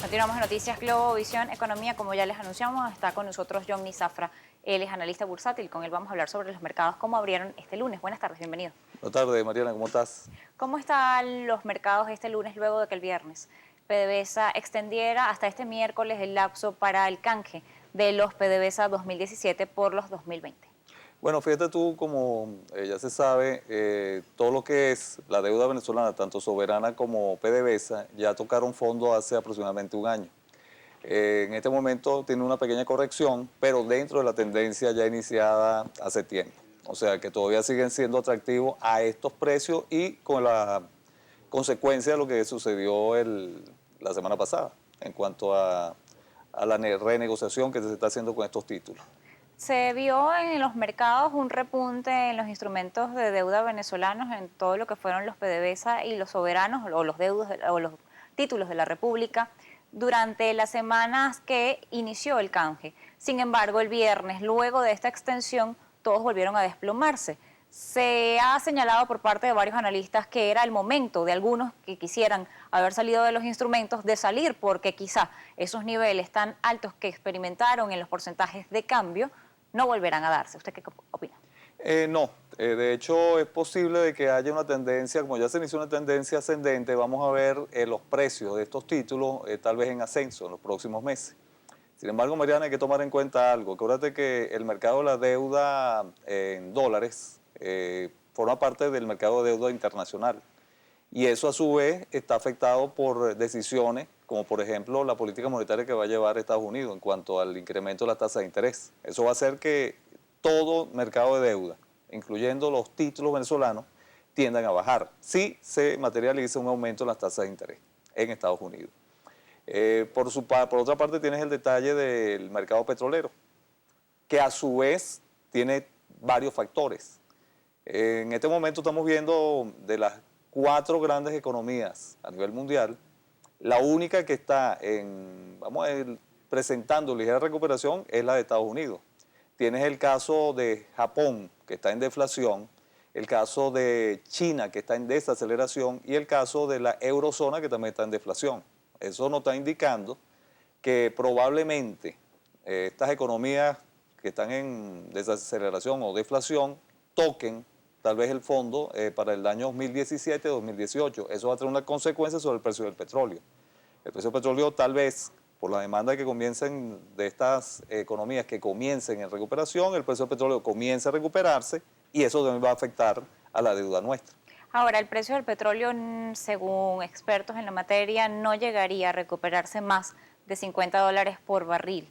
Continuamos en Noticias Globovisión Economía. Como ya les anunciamos, está con nosotros Johnny Zafra. Él es analista bursátil. Con él vamos a hablar sobre los mercados, cómo abrieron este lunes. Buenas tardes, bienvenido. Buenas tardes, Mariana, ¿cómo estás? ¿Cómo están los mercados este lunes luego de que el viernes PDVSA extendiera hasta este miércoles el lapso para el canje de los PDVSA 2017 por los 2020? Bueno, fíjate tú, como ya se sabe, todo lo que es la deuda venezolana, tanto soberana como PDVSA, ya tocaron fondo hace aproximadamente un año. En este momento tiene una pequeña corrección, pero dentro de la tendencia ya iniciada hace tiempo. O sea que todavía siguen siendo atractivos a estos precios y con la consecuencia de lo que sucedió la semana pasada en cuanto a la renegociación que se está haciendo con estos títulos. Se vio en los mercados un repunte en los instrumentos de deuda venezolanos, en todo lo que fueron los PDVSA y los soberanos o los deudos o los títulos de la República durante las semanas que inició el canje. Sin embargo, el viernes, luego de esta extensión, todos volvieron a desplomarse. Se ha señalado por parte de varios analistas que era el momento de algunos que quisieran haber salido de los instrumentos de salir, porque quizá esos niveles tan altos que experimentaron en los porcentajes de cambio no volverán a darse. ¿Usted qué opina? No, de hecho es posible de que haya una tendencia, como ya se inició una tendencia ascendente, vamos a ver los precios de estos títulos tal vez en ascenso en los próximos meses. Sin embargo, Mariana, hay que tomar en cuenta algo. Acuérdate que el mercado de la deuda en dólares forma parte del mercado de deuda internacional. Y eso a su vez está afectado por decisiones como por ejemplo la política monetaria que va a llevar Estados Unidos en cuanto al incremento de la tasa de interés. Eso va a hacer que todo mercado de deuda, incluyendo los títulos venezolanos, tiendan a bajar si se materializa un aumento en las tasas de interés en Estados Unidos. Por otra parte tienes el detalle del mercado petrolero, que a su vez tiene varios factores. En este momento estamos viendo de las 4 grandes economías a nivel mundial, la única que está presentando ligera recuperación es la de Estados Unidos. Tienes el caso de Japón, que está en deflación, el caso de China, que está en desaceleración, y el caso de la eurozona, que también está en deflación. Eso nos está indicando que probablemente estas economías que están en desaceleración o deflación toquen tal vez el fondo para el año 2017-2018. Eso va a tener una consecuencia sobre el precio del petróleo. El precio del petróleo tal vez, por la demanda que comiencen de estas economías que comiencen en recuperación, el precio del petróleo comienza a recuperarse y eso también va a afectar a la deuda nuestra. Ahora, el precio del petróleo, según expertos en la materia, no llegaría a recuperarse más de $50 por barril.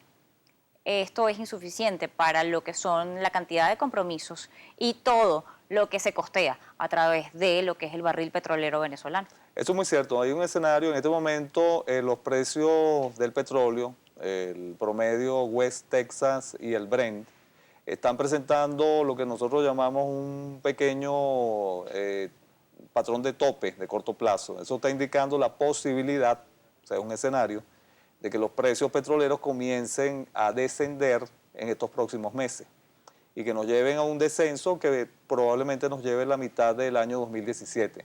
Esto es insuficiente para lo que son la cantidad de compromisos y todo lo que se costea a través de lo que es el barril petrolero venezolano. Eso es muy cierto. Hay un escenario, en este momento los precios del petróleo, el promedio West Texas y el Brent, están presentando lo que nosotros llamamos un pequeño patrón de tope de corto plazo. Eso está indicando la posibilidad, o sea, un escenario, de que los precios petroleros comiencen a descender en estos próximos meses y que nos lleven a un descenso que probablemente nos lleve la mitad del año 2017.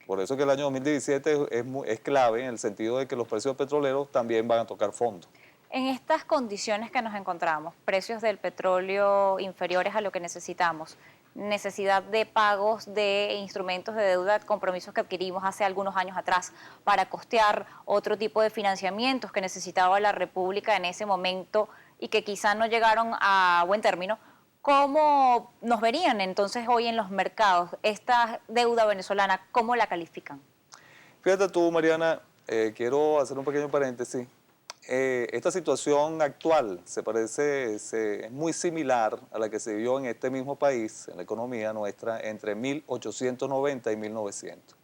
Por eso que el año 2017 es clave en el sentido de que los precios petroleros también van a tocar fondo. En estas condiciones que nos encontramos, precios del petróleo inferiores a lo que necesitamos, necesidad de pagos de instrumentos de deuda, compromisos que adquirimos hace algunos años atrás para costear otro tipo de financiamientos que necesitaba la República en ese momento y que quizá no llegaron a buen término, ¿cómo nos verían entonces hoy en los mercados? Esta deuda venezolana, ¿cómo la califican? Fíjate tú, Mariana, quiero hacer un pequeño paréntesis. Esta situación actual es muy similar a la que se vio en este mismo país, en la economía nuestra, entre 1890 y 1900.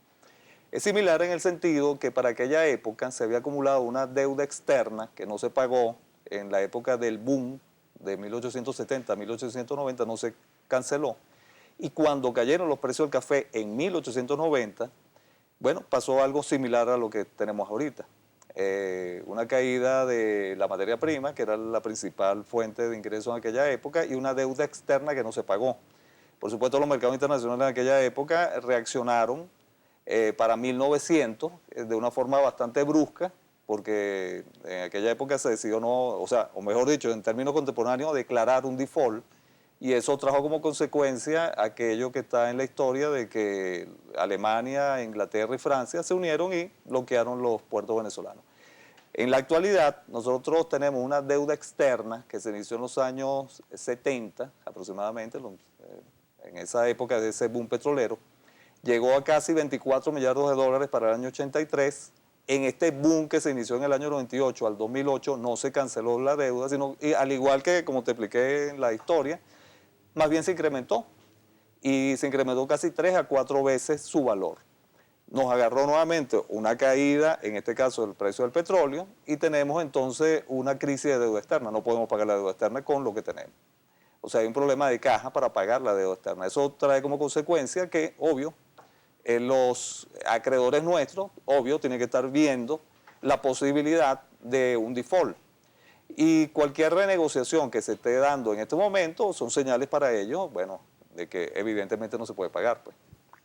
Es similar en el sentido que para aquella época se había acumulado una deuda externa que no se pagó en la época del boom de 1870 a 1890, no se canceló. Y cuando cayeron los precios del café en 1890, bueno, pasó algo similar a lo que tenemos ahorita. Una caída de la materia prima, que era la principal fuente de ingresos en aquella época, y una deuda externa que no se pagó. Por supuesto, los mercados internacionales en aquella época reaccionaron para 1900 de una forma bastante brusca porque en aquella época se decidió no, o sea, o mejor dicho, en términos contemporáneos, declarar un default, y eso trajo como consecuencia aquello que está en la historia de que Alemania, Inglaterra y Francia se unieron y bloquearon los puertos venezolanos. En la actualidad, nosotros tenemos una deuda externa que se inició en los años 70 aproximadamente, en esa época de ese boom petrolero, llegó a casi 24 millardos de dólares para el año 83. En este boom que se inició en el año 98 al 2008 no se canceló la deuda, sino, y al igual que como te expliqué en la historia, más bien se incrementó y se incrementó casi 3 a 4 veces su valor. Nos agarró nuevamente una caída, en este caso del precio del petróleo, y tenemos entonces una crisis de deuda externa. No podemos pagar la deuda externa con lo que tenemos. O sea, hay un problema de caja para pagar la deuda externa. Eso trae como consecuencia que, obvio, los acreedores nuestros, obvio, tienen que estar viendo la posibilidad de un default. Y cualquier renegociación que se esté dando en este momento son señales para ellos, bueno, de que evidentemente no se puede pagar, pues.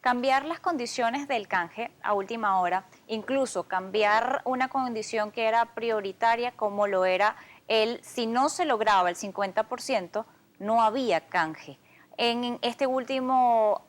Cambiar las condiciones del canje a última hora, incluso cambiar una condición que era prioritaria como lo era si no se lograba el 50%, no había canje. En esta última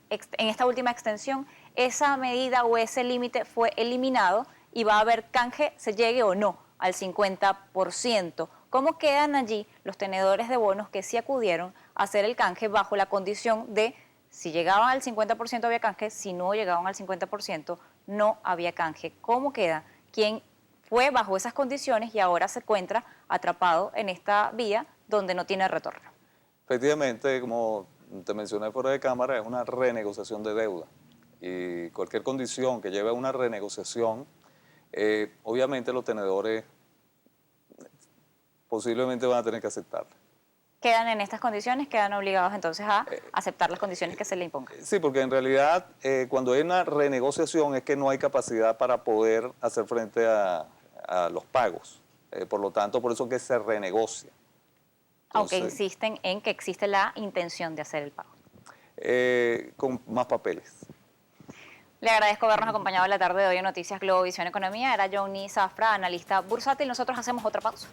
extensión, esa medida o ese límite fue eliminado y va a haber canje, se llegue o no al 50%. ¿Cómo quedan allí los tenedores de bonos que sí acudieron a hacer el canje bajo la condición de si llegaban al 50% había canje, si no llegaban al 50% no había canje? ¿Cómo queda? ¿Quién fue bajo esas condiciones y ahora se encuentra atrapado en esta vía donde no tiene retorno? Efectivamente, como te mencioné fuera de cámara, es una renegociación de deuda. Y cualquier condición que lleve a una renegociación, obviamente los tenedores posiblemente van a tener que aceptarla. Quedan en estas condiciones, quedan obligados entonces a aceptar las condiciones que se le impongan. Sí, porque en realidad cuando hay una renegociación es que no hay capacidad para poder hacer frente a los pagos. Por lo tanto, por eso que se renegocia. Aunque Entonces, insisten en que existe la intención de hacer el pago. con más papeles. Le agradezco habernos acompañado la tarde de hoy en Noticias Globo Visión Economía. Era Johnny Zafra, analista bursátil. Nosotros hacemos otra pausa.